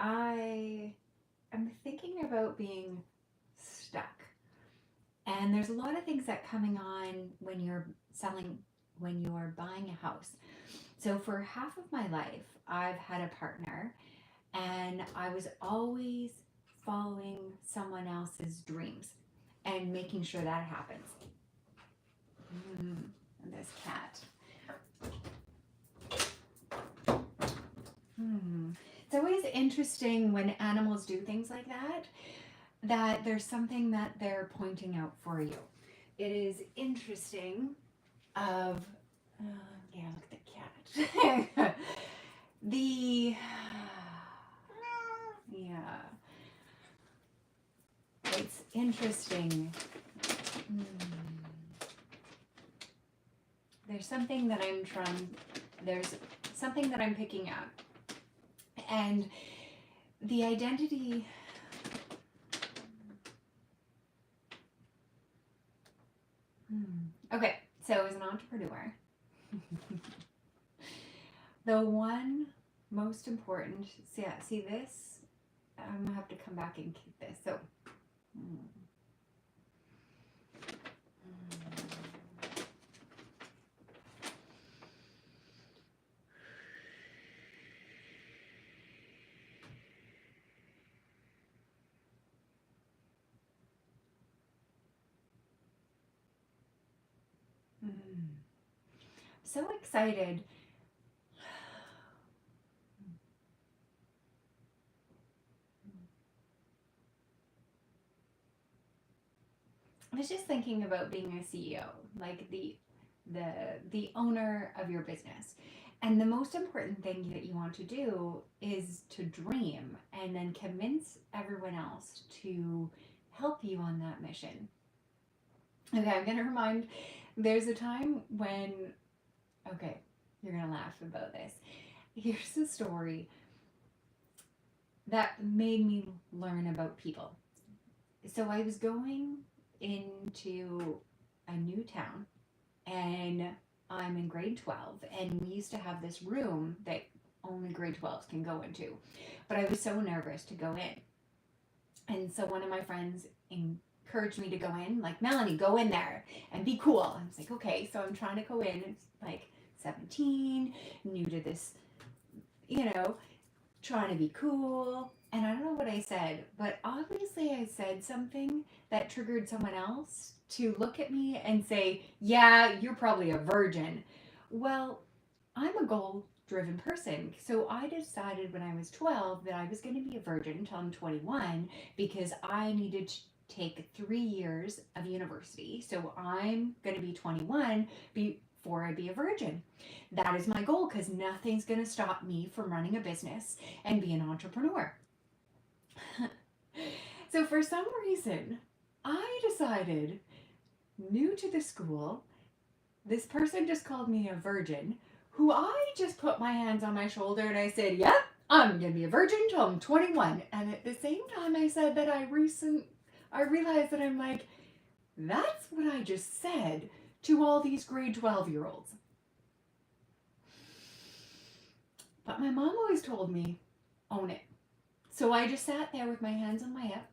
I am thinking about being stuck. And there's a lot of things that coming on when you're selling, when you're buying a house. So for half of my life, I've had a partner and I was always following someone else's dreams and making sure that happens. And this cat. It's always interesting when animals do things like that, that there's something that they're pointing out for you. It is interesting of, yeah, look at the cat. the, yeah, it's interesting. There's something that there's something that I'm picking up. And the identity, okay, so as an entrepreneur, the one most important, see this, I'm gonna have to come back and keep this. So, so excited. I was just thinking about being a CEO, like the owner of your business. And the most important thing that you want to do is to dream and then convince everyone else to help you on that mission. Okay, I'm going to remind there's a time when, okay, you're going to laugh about this. Here's a story that made me learn about people. So I was going into a new town and I'm in grade 12 and we used to have this room that only grade 12s can go into. But I was so nervous to go in. And so one of my friends encouraged me to go in, like, Melanie, go in there and be cool. I was like, okay. So I'm trying to go in. It's like 17, new to this, trying to be cool. And I don't know what I said, but obviously I said something that triggered someone else to look at me and say, yeah, you're probably a virgin. Well, I'm a goal driven person. So I decided when I was 12 that I was going to be a virgin until I'm 21 because I needed to take 3 years of university. So I'm going to be 21 before I be a virgin. That is my goal because nothing's going to stop me from running a business and be an entrepreneur. So for some reason, I decided, new to the school, this person just called me a virgin, who I just put my hands on my shoulder and I said, yep, I'm going to be a virgin until I'm 21. And at the same time I said that I realized that I'm like, that's what I just said to all these grade 12-year-olds. But my mom always told me, own it. So I just sat there with my hands on my hip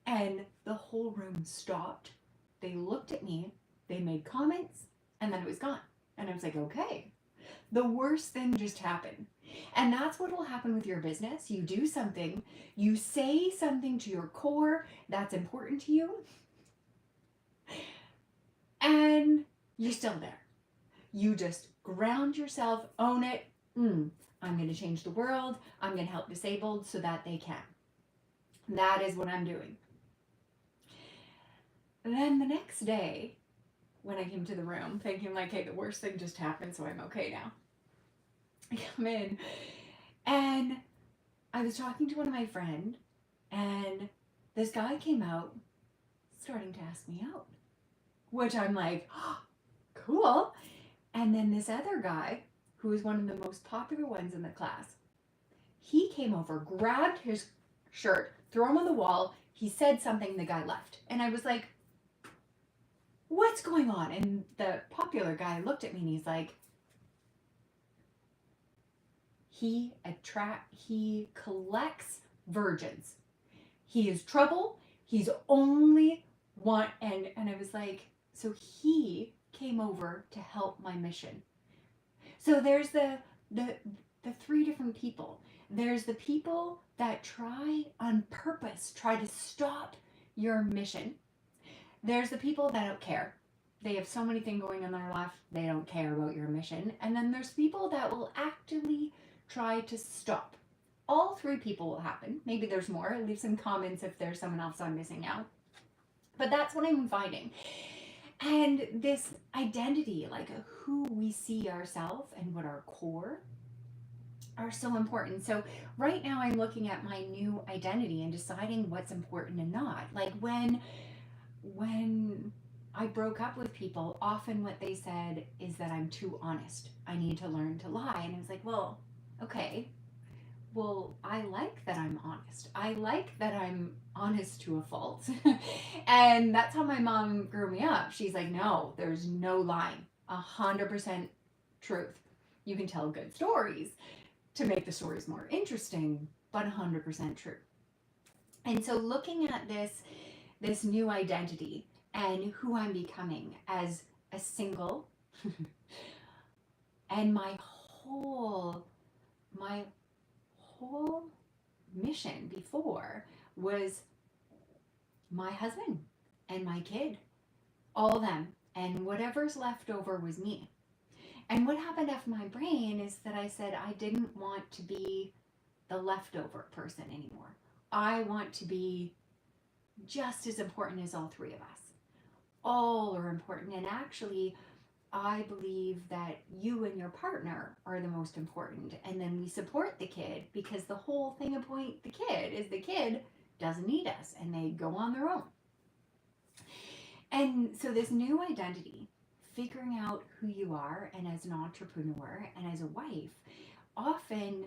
and the whole room stopped. They looked at me, they made comments, and then it was gone. And I was like, okay, the worst thing just happened. And that's what will happen with your business. You do something, you say something to your core that's important to you, and you're still there. You just ground yourself, own it. I'm going to change the world. I'm going to help disabled so that they can. That is what I'm doing. And then the next day, when I came to the room, thinking like, hey, the worst thing just happened, so I'm okay now. I come in, and I was talking to one of my friends, and this guy came out, starting to ask me out, which I'm like, oh, cool. And then this other guy, who was one of the most popular ones in the class, he came over, grabbed his shirt, threw him on the wall. He said something, the guy left. And I was like, what's going on? And the popular guy looked at me and he's like, he collects virgins. He is trouble. He's only one. And I was like, so he came over to help my mission. So there's the the three different people. There's the people that try on purpose, try to stop your mission. There's the people that don't care. They have so many things going in their life, they don't care about your mission. And then there's people that will actively try to stop. All three people will happen. Maybe there's more. Leave some comments if there's someone else I'm missing out. But that's what I'm finding. And this identity, like who we see ourselves and what our core are so important. So right now I'm looking at my new identity and deciding what's important and not. Like when I broke up with people, often what they said is that I'm too honest. I need to learn to lie. And I was like, well, okay. Well, I like that I'm honest. I like that I'm honest to a fault. And that's how my mom grew me up. She's like, no, there's no lying. 100% truth. You can tell good stories to make the stories more interesting, but 100% true. And so looking at this new identity and who I'm becoming as a single and my whole mission before was my husband and my kid, all of them, and whatever's left over was me. And what happened after my brain is that I said I didn't want to be the leftover person anymore. I want to be just as important as all three of us. All are important. And actually, I believe that you and your partner are the most important. And then we support the kid, because the whole thing about the kid is the kid doesn't need us and they go on their own. And so this new identity, figuring out who you are, and as an entrepreneur and as a wife, often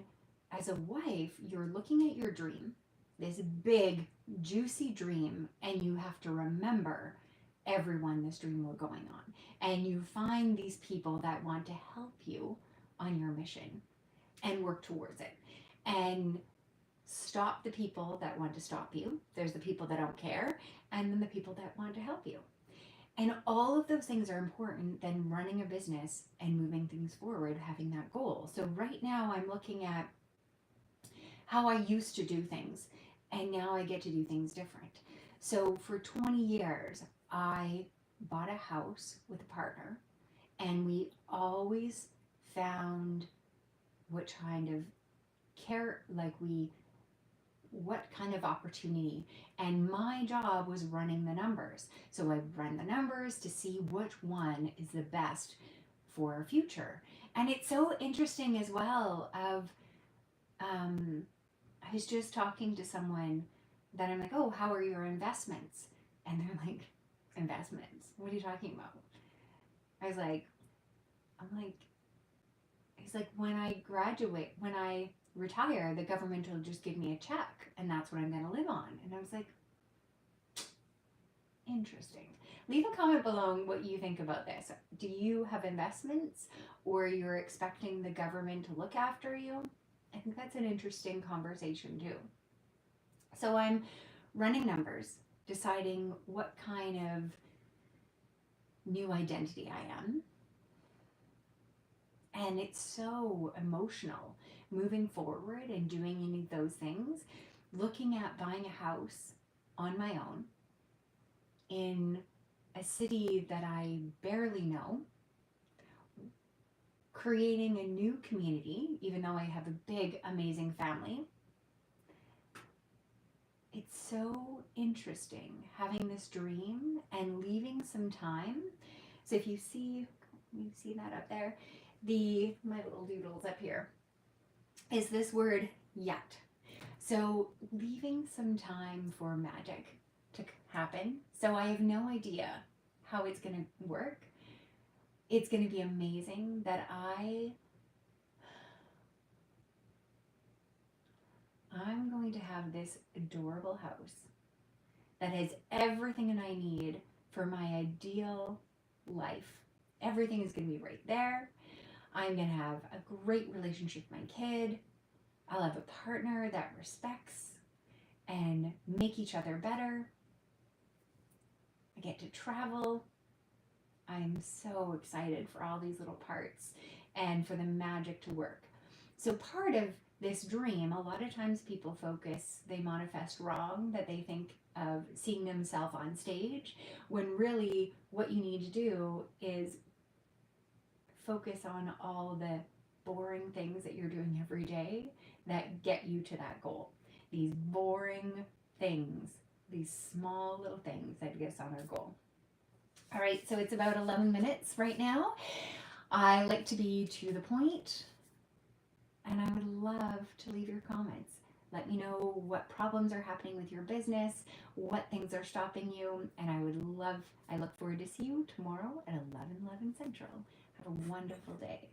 as a wife, you're looking at your dream, this big, juicy dream, and you have to remember everyone this dream were going on. And you find these people that want to help you on your mission and work towards it. And stop the people that want to stop you. There's the people that don't care, and then the people that want to help you. And all of those things are important than running a business and moving things forward, having that goal. So right now I'm looking at how I used to do things, and now I get to do things different. So for 20 years, I bought a house with a partner, and we always found what kind of care, what kind of opportunity. And my job was running the numbers. So I run the numbers to see which one is the best for our future. And it's so interesting as well I was just talking to someone that I'm like, oh, how are your investments? And they're like, investments? What are you talking about? I was like, he's like, when I retire, the government will just give me a check, and that's what I'm going to live on. And I was like, interesting. Leave a comment below on what you think about this. Do you have investments, or you're expecting the government to look after you? I think that's an interesting conversation too. So I'm running numbers, deciding what kind of new identity I am. And it's so emotional moving forward and doing any of those things, looking at buying a house on my own in a city that I barely know, creating a new community, even though I have a big, amazing family. It's so interesting having this dream and leaving some time. So if you see that up there, my little doodles up here, is this word yet. So leaving some time for magic to happen. So I have no idea how it's going to work. It's going to be amazing that I'm going to have this adorable house that has everything that I need for my ideal life. Everything is going to be right there. I'm going to have a great relationship with my kid. I'll have a partner that respects and make each other better. I get to travel. I'm so excited for all these little parts and for the magic to work. So part of this dream, a lot of times people they manifest wrong, that they think of seeing themselves on stage, when really what you need to do is focus on all the boring things that you're doing every day that get you to that goal. These boring things, these small little things that get us on our goal. All right, so it's about 11 minutes right now. I like to be to the point, and I would love to leave your comments. Let me know what problems are happening with your business, what things are stopping you, and I look forward to see you tomorrow at 11:11 Central. Have a wonderful day.